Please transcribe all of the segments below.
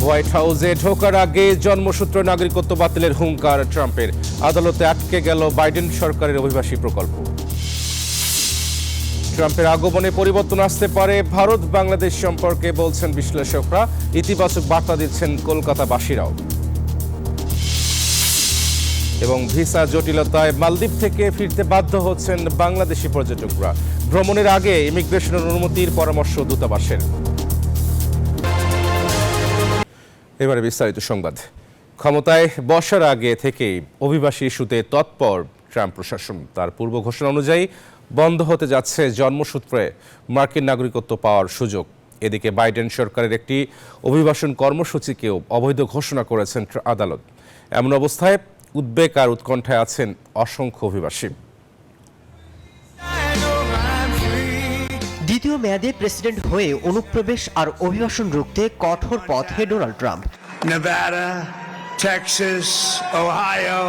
White হাউসে ঢোকার আগে জন্মসূত্র নাগরিকত্ব বাতিলের হুঙ্কার ট্রাম্পের। আদালতে আটকে গেল বাইডেন সরকারের অভিবাসী প্রকল্প। ট্রাম্পের আগমনে পরিবর্তন আসতে পারে ভারত বাংলাদেশ সম্পর্কে বলছেন বিশ্লেষকরা। ইতিবাচক বার্তা দিচ্ছেন কলকাতাবাসীরাও। এবং ভিসা জটিলতায় মালদ্বীপ থেকে ফিরতে বাধ্য হচ্ছেন বাংলাদেশি পর্যটকরা। ভ্রমণের আগে ইমিগ্রেশনের অনুমতির পরামর্শ দূতাবাসের। এবারে বিস্তারিত সংবাদ। ক্ষমতায় বসার আগে থেকেই অভিবাসী ইস্যুতে তৎপর ট্রাম্প প্রশাসন। তার পূর্ব ঘোষণা অনুযায়ী বন্ধ হতে যাচ্ছে জন্মসূত্রে মার্কিন নাগরিকত্ব পাওয়ার সুযোগ। এদিকে বাইডেন সরকারের একটি অভিবাসন কর্মসূচিকেও অবৈধ ঘোষণা করেছেন আদালত। এমন অবস্থায় উদ্বেগ আর উৎকণ্ঠায় আছেন অসংখ্য অভিবাসী। দ্বিতীয় মেয়াদে প্রেসিডেন্ট হয়ে অনুপ্রবেশ আর অভিবাসন রুখতে কঠোর পথে Donald Trump. Nevada, Texas, Ohio.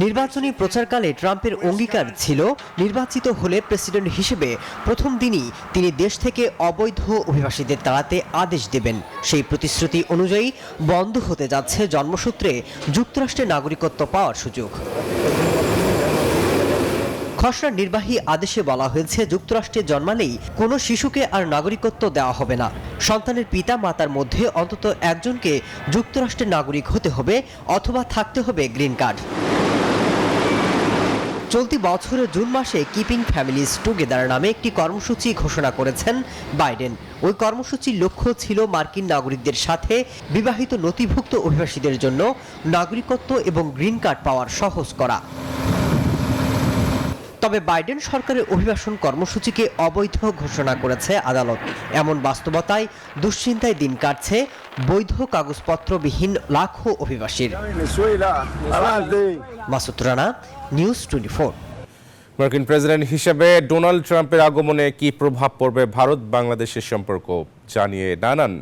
নির্বাচনী প্রচারকালে ট্রাম্পের অঙ্গীকার ছিল নির্বাচিত হলে প্রেসিডেন্ট হিসেবে প্রথম দিনই তিনি দেশ থেকে অবৈধ অভিবাসীদের তাড়াতে আদেশ দেবেন। সেই প্রতিশ্রুতি অনুযায়ী বন্ধ হতে যাচ্ছে জন্মসূত্রে যুক্তরাষ্ট্রের নাগরিকত্ব পাওয়ার সুযোগ। খসড়া নির্বাহী আদেশে বলা হয়েছে, যুক্তরাষ্ট্রে জন্মালেই কোনো শিশুকে আর নাগরিকত্ব দেওয়া হবে না। সন্তানের পিতা মাতার মধ্যে অন্তত একজনকে যুক্তরাষ্ট্রের নাগরিক হতে হবে অথবা থাকতে হবে গ্রিন কার্ড। চলতি বছরের জুন মাসে কিপিং ফ্যামিলিজ টুগেদার নামে একটি কর্মসূচি ঘোষণা করেছেন বাইডেন। ওই কর্মসূচির লক্ষ্য ছিল মার্কিন নাগরিকদের সাথে বিবাহিত নথিভুক্ত অভিবাসীদের জন্য নাগরিকত্ব এবং গ্রিন কার্ড পাওয়ার সহজ করা। তবে বাইডেন সরকারের অভিবাসন কর্মসূচিকে অবৈধ ঘোষণা করেছে আদালত। এমন বাস্তবতায় দুশ্চিন্তায় দিন কাটছে বৈধ কাগজপত্রবিহীন লাখো অভিবাসীর। মাসুদ রানা, নিউজ 24। মার্কিন প্রেসিডেন্ট হিসেবে ডোনাল্ড ট্রাম্পের আগমনে কি প্রভাব পড়বে ভারত বাংলাদেশের সম্পর্ক জানিয়ে নানান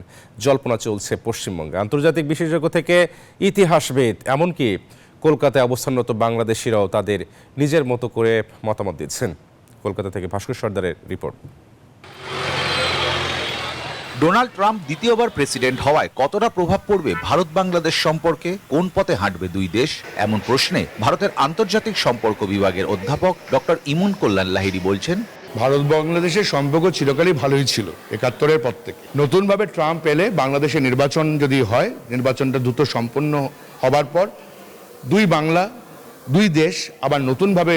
জল্পনা চলছে পশ্চিমবঙ্গে। আন্তর্জাতিক বিশেষজ্ঞ থেকে ইতিহাসবিদ, এমনকি কলকাতায় অবস্থানরত বাংলাদেশিরাও তাদের নিজের মতো করে মতামত দিচ্ছেন। কলকাতা থেকে ভাস্কর সর্দারের রিপোর্ট। ডোনাল্ড ট্রাম্প দ্বিতীয়বার প্রেসিডেন্ট হওয়ায় কতটা প্রভাব পড়বে ভারত বাংলাদেশ সম্পর্কে? কোন পথে হাঁটবে দুই দেশ? এমন প্রশ্নে ভারতের আন্তর্জাতিক সম্পর্ক বিভাগের অধ্যাপক ডক্টর ইমন কল্যাণ লাহিড়ী বলছেন, ভারত বাংলাদেশের সম্পর্ক চিরকালই ভালোই ছিল ৭১-এর পর থেকে। নতুনভাবে ট্রাম্প এলে বাংলাদেশে নির্বাচন যদি হয়, নির্বাচনটা দ্রুত সম্পন্ন হবার পর দুই বাংলা, দুই দেশ আবার নতুনভাবে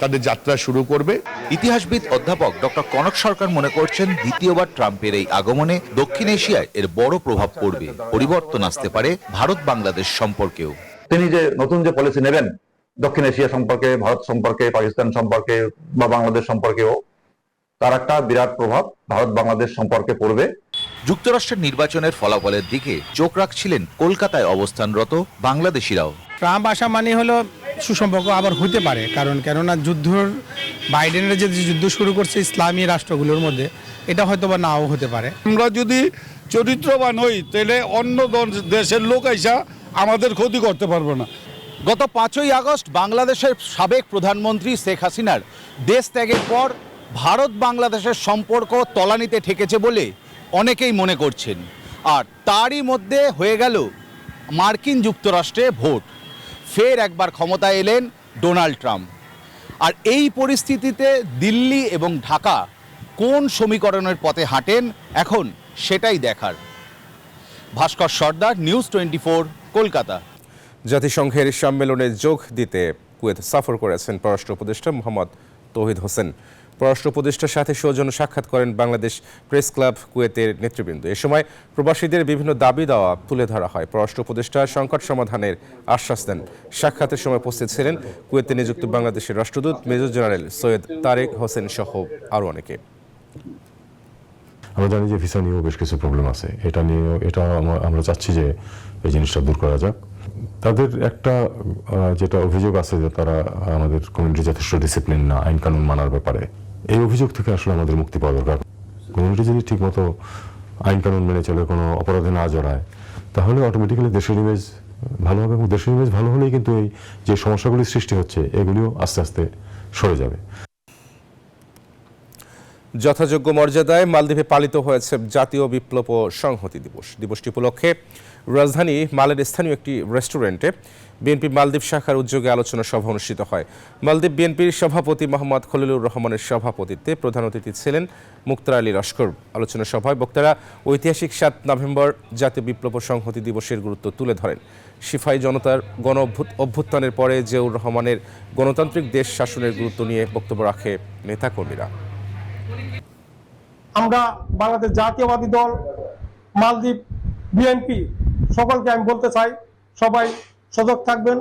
তাদের যাত্রা শুরু করবে। ইতিহাসবিদ অধ্যাপক ডক্টর কনক সরকার মনে করছেন, দ্বিতীয়বার ট্রাম্পের এই আগমনে দক্ষিণ এশিয়ায় এর বড় প্রভাব পড়বে। পরিবর্তন আসতে পারে ভারত বাংলাদেশ সম্পর্কেও। তিনি যে নতুন যে পলিসি নেবেন দক্ষিণ এশিয়া সম্পর্কে, ভারত সম্পর্কে, পাকিস্তান সম্পর্কে বা বাংলাদেশ সম্পর্কেও, তার একটা বিরাট প্রভাব ভারত বাংলাদেশ সম্পর্কে পড়বে। যুক্তরাষ্ট্রের নির্বাচনের ফলাফলের দিকে চোখ রাখছিলেন কলকাতায় অবস্থানরত বাংলাদেশিরাও। ট্রাম্প আসা মানে হলো সুসম্পর্ক আবার হতে পারে, কেননা বাইডেনের যে যুদ্ধ শুরু করছে ইসলামী রাষ্ট্রগুলোর মধ্যে, এটা হয়তো বা নাও হতে পারে। আমরা যদি চরিত্রবান হই তাহলে অন্য দেশের লোক আইসা আমাদের ক্ষতি করতে পারবে না। গত ৫ই আগস্ট বাংলাদেশের সাবেক প্রধানমন্ত্রী শেখ হাসিনার দেশ ত্যাগের পর ভারত বাংলাদেশের সম্পর্ক তলানিতে ঠেকেছে বলে অনেকেই মনে করছেন। আর তারই মধ্যে হয়ে গেল মার্কিন যুক্তরাষ্ট্রে ভোট। ফের একবার ক্ষমতায় এলেন ডোনাল্ড ট্রাম্প। আর এই পরিস্থিতিতে দিল্লি এবং ঢাকা কোন সমীকরণের পথে হাঁটেন এখন সেটাই দেখার। ভাস্কর সর্দার, নিউজ 24, কলকাতা। জাতিসংঘের সম্মেলনে যোগ দিতে কুয়েত সফর করেছেন পররাষ্ট্র উপদেষ্টা মোহাম্মদ তৌহিদ হোসেন। পররাষ্ট্র উপদেষ্টার সাথে সৌজন্য সাক্ষাৎ করেন বাংলাদেশ প্রেস ক্লাব কুয়েতের নেতৃবৃন্দ। এ সময় প্রবাসীদের বিভিন্ন দাবি দাওয়া তুলে ধরা হয়। পররাষ্ট্র উপদেষ্টা সংকট সমাধানের আশ্বাস দেন। সাক্ষাতের সময় উপস্থিত ছিলেন কুয়েতে নিযুক্ত বাংলাদেশের রাষ্ট্রদূত মেজর জেনারেল সৈয়দ তারেক হোসেন সহ আরও অনেকে। আমরা জানি যে ভিসা নিয়েও বেশ কিছু প্রবলেম আছে, এটা আমরা চাচ্ছি যে এই জিনিসটা দূর করা যাক। তাদের একটা যেটা অভিযোগ আছে যে তারা আমাদের কমিউনিটি যথেষ্ট ডিসিপ্লিন না আইন কানুন মানার ব্যাপারে। এই অভিযোগ থেকে আসলে আমাদের মুক্তি পাওয়া দরকার। কমিউনিটি যদি ঠিকমতো আইন কানুন মেনে চলে, কোনো অপরাধে না জড়ায়, তাহলে অটোমেটিক্যালি দেশের ইমেজ ভালো হবে। এবং দেশের ইমেজ ভালো হলেই কিন্তু এই যে সমস্যাগুলি সৃষ্টি হচ্ছে এগুলিও আস্তে আস্তে সরে যাবে। যথাযোগ্য মর্যাদায় মালদ্বীপে পালিত হয়েছে জাতীয় বিপ্লব ও সংহতি দিবস। দিবসটি উপলক্ষে রাজধানী মালের স্থানীয় একটি রেস্টুরেন্টে বিএনপি মালদ্বীপ শাখার উদ্যোগে আলোচনা সভা অনুষ্ঠিত হয়। মালদ্বীপ বিএনপির সভাপতি মোহাম্মদ খলিলুর রহমানের সভাপতিত্বে প্রধান অতিথি ছিলেন মুক্তার আলী লস্কর। আলোচনা সভায় বক্তারা ঐতিহাসিক ৭ নভেম্বর জাতীয় বিপ্লব ও সংহতি দিবসের গুরুত্ব তুলে ধরেন। সিপাহী জনতার গণ অভ্যুত্থানের পরে জিয়াউর রহমানের গণতান্ত্রিক দেশ শাসনের গুরুত্ব নিয়ে বক্তব্য রাখে নেতাকর্মীরা। আমরা বাংলাদেশ জাতীয়বাদী দল, মালদ্বীপ বিএনপি সকলকে আমি বলতে চাই, সবাই সজাগ থাকবেন,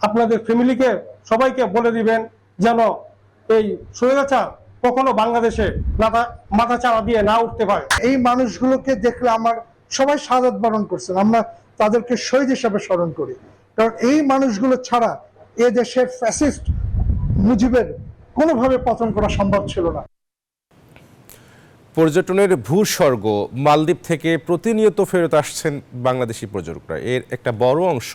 আপনাদের ফ্যামিলিকে সবাইকে বলে দিবেন যেন এই স্বৈরাচার কখনো বাংলাদেশে মাথা চাড়া দিয়ে না উঠতে পারে। এই মানুষগুলোকে দেখলে আমার সবাই শাহাদাত বরণ করছেন, আমরা তাদেরকে শহীদ হিসাবে স্মরণ করি, কারণ এই মানুষগুলো ছাড়া এ দেশের ফ্যাসিস্ট মুজিবের কোনোভাবে পতন করা সম্ভব ছিল না। পর্যটনের ভূস্বর্গ মালদ্বীপ থেকে প্রতিনিয়ত ফেরত আসছেন বাংলাদেশি পর্যটকরা। এর একটা বড় অংশ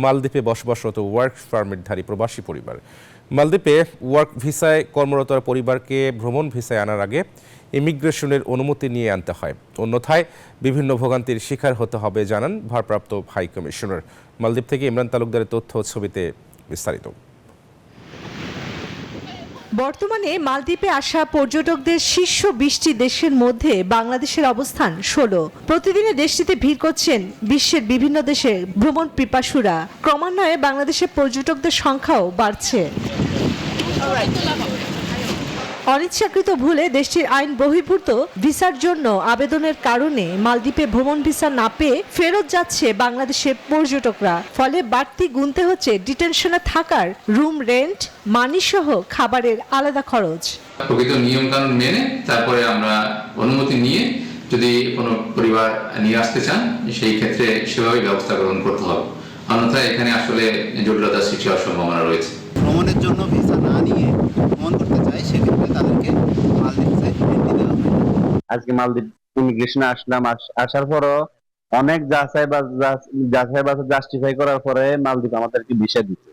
মালদ্বীপে বসবাসরত ওয়ার্ক পারমিটধারী প্রবাসী পরিবার। মালদ্বীপে ওয়ার্ক ভিসায় কর্মরত পরিবারকে ভ্রমণ ভিসায় আনার আগে ইমিগ্রেশনের অনুমতি নিয়ে আনতে হয়, অন্যথায় বিভিন্ন ভোগান্তির শিকার হতে হবে জানান ভারপ্রাপ্ত হাই কমিশনার। মালদ্বীপ থেকে ইমরান তালুকদারের তথ্য ছবিতে বিস্তারিত। বর্তমানে মালদ্বীপে আসা পর্যটকদের শীর্ষ 20টি দেশের মধ্যে বাংলাদেশের অবস্থান 16। প্রতিদিনে দেশটিতে ভিড় করছেন বিশ্বের বিভিন্ন দেশের ভ্রমণ পিপাসুরা। ক্রমান্বয়ে বাংলাদেশের পর্যটকদের সংখ্যাও বাড়ছে। অনিচ্ছাকৃত ভুলে দেশটির আইন বহির্ভূত ভিসার জন্য আবেদনের কারণে মালদ্বীপে ভ্রমণ ভিসা না পেয়ে ফেরত যাচ্ছে বাংলাদেশের পর্যটকরা। ফলে বাড়তি গুনতে হচ্ছে ডিটেনশনে থাকার রুম রেন্ট, মানি সহ খাবারের আলাদা খরচ। প্রকৃত নিয়ম কানুন মেনে তারপরে আমরা অনুমতি নিয়ে যদি কোনো পরিবার নিয়ে আসতে চান সেই ক্ষেত্রে সেভাবে ব্যবস্থা গ্রহণ করতে হবে, অন্যথায় এখানে আসলে জটিলতার সৃষ্টি হওয়ার সম্ভাবনা রয়েছে। ভ্রমণের জন্য ভিসা না নিয়ে ভ্রমণ করতে চাই সেক্ষেত্রে তাদেরকে মালদ্বীপে এন্ট্রি দেওয়া হয়। আজকে মালদ্বীপ ইমিগ্রেশনে আসলাম, আসার পরও অনেক যাচাই বাছাই জাস্টিফাই করার পরে মালদ্বীপ আমাদেরকে ভিসা দিচ্ছে।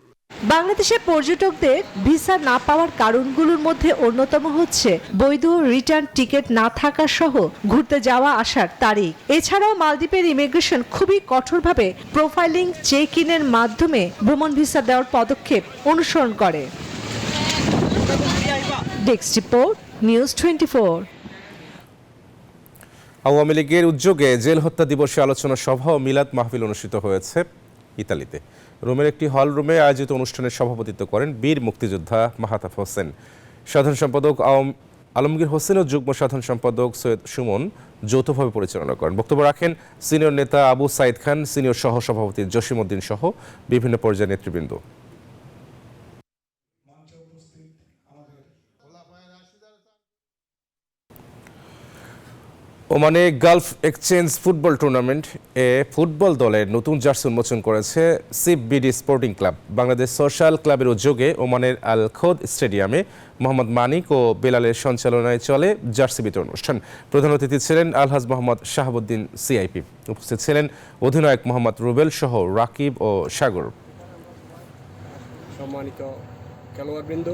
বাংলাদেশের পর্যটকদের ভিসা না পাওয়ার কারণগুলোর মধ্যে অন্যতম হচ্ছে বৈধ রিটার্ন টিকিট না থাকা সহ ঘুরতে যাওয়া আসার তারিখ। এছাড়াও মালদ্বীপের ইমিগ্রেশন খুবই কঠোরভাবে প্রোফাইলিং, চেক ইনের মাধ্যমে ভ্রমণ ভিসা দেওয়ার পদক্ষেপ অনুসরণ করে। Desk report, news 24। আওয়ামী লীগের উদ্যোগে জেল হত্যা দিবসে আলোচনা সভা ও মিলাদ মাহফিল অনুষ্ঠিত হয়েছে ইতালিতে। রোমের একটি হল রুমে আয়োজিত অনুষ্ঠানে সভাপতিত্ব করেন বীর মুক্তিযোদ্ধা মাহাতাব হোসেন। সাধারণ সম্পাদক আলমগীর হোসেন ও যুগ্ম সাধারণ সম্পাদক সৈয়দ সুমন যৌথভাবে পরিচালনা করেন। বক্তব্য রাখেন সিনিয়র নেতা আবু সাইদ খান, সিনিয়র সহ সভাপতি জসিম উদ্দিন সহ বিভিন্ন পর্যায়ের নেতৃবৃন্দ। ওমানে gulf exchange football tournament football দলের নতুন জার্সি উন্মোচন করেছে সিপবিডি স্পোর্টিং ক্লাব। বাংলাদেশ সোশ্যাল ক্লাবের উদ্যোগে ওমানের আল খোদ স্টেডিয়ামে মোহাম্মদ মানিক ও বেলালের সঞ্চালনায় চলে জার্সি বিতরণ অনুষ্ঠান। প্রধান অতিথি ছিলেন আলহাজ মোহাম্মদ শাহাবুদ্দিন সিআইপি। উপস্থিত ছিলেন অধিনায়ক মোহাম্মদ রুবেল সহ রাকিব ও সাগর। সম্মানিত খেলোয়াড়বৃন্দ,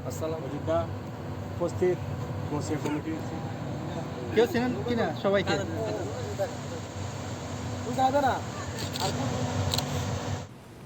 আসসালামু আলাইকুম। উপস্থিত কমিটি কেউ চেনেন কিনা সবাইকে?